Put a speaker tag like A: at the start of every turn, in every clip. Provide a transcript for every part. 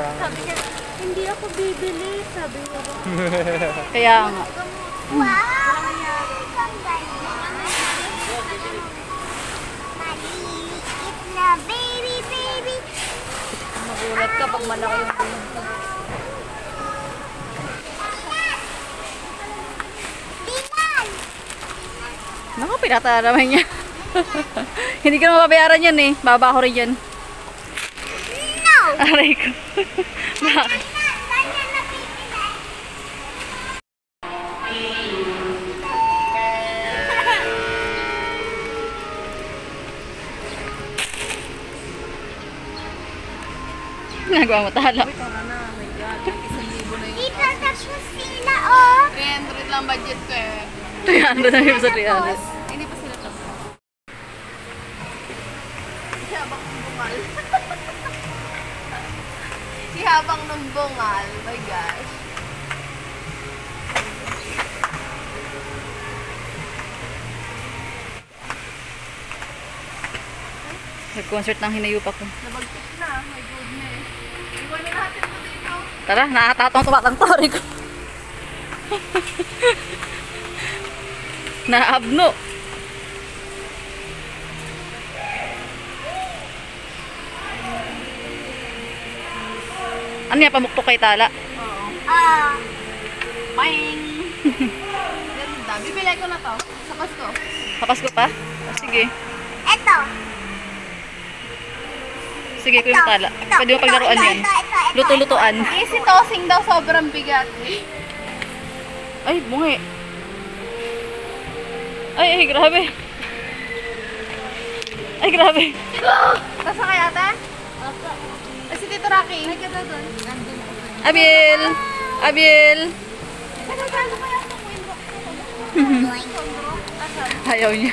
A: kailangan.
B: Sabi niya, hindi ako bibili. Sabi niya.
C: Kaya nga.
B: Wow!
D: Maliit na baby, baby.
C: Magulat ka pag malaki yung pinto.
D: Dinan!
C: Naku, pinatala naman niya. Hindi ka na mababayaran yan eh. Baba ko rin yan.
D: No!
C: Aray ko.
D: Kanya na bibili.
C: Nagawa mo tala.
B: Tara na. Oh my God. 1,000 na yun.
D: Dito tapos sila, oh.
B: 300 lang budget ko eh.
C: 300 na yung sa 300.
B: Hindi pa sila tapos. Si Habang Numbungal. Si Habang Numbungal. My gosh.
C: Nag-concert ng hinayupa ko.
B: Nabagtik na. My goodness. Iwan na natin mo dito.
C: Tara, nakatatong tumatang tori ko. Naabno. Ano yan, pamuktok kay tala?
B: Oo.
D: Ah.
B: Bang! Ganda. Bibili ko na to. Sa Pasko.
C: Kapas ko pa? Oh, sige.
D: Eto.
C: Sige ko yung tala. Pwede mo paglaruan yan. Luto-lutuan.
B: Eh, si Tosing daw sobrang bigat.
C: Ay, bungi. Ay, grabe. Ay, grabe.
B: Tasa kaya ate? Ay, si Tito Rocky. Ay, ganda doon.
C: Abil! Abil!
B: Ano kaya ito mo yung
C: Ayaw niya.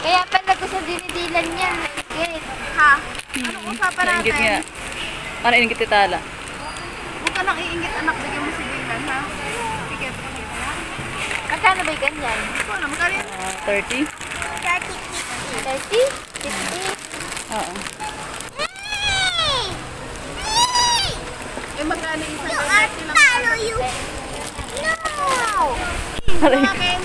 D: Kaya pala ko sa dinidilan niya. Gate.
B: Ha? Anong usapan natin?
C: Nainggit nga. Para inggit ni tala.
B: Huwag ka nang iingit anak. Bigyan mo si Dylan, ha? Sige.
D: Magkano ba yung ganyan?
B: Ito na, magkano yun?
C: 30?
D: 30? 50?
C: Oo.
D: Hey! Hey!
B: Eh, magkano isang
D: You
B: ganyan
D: are
B: silang
D: talo, you. No!
C: Aray.
B: Akin.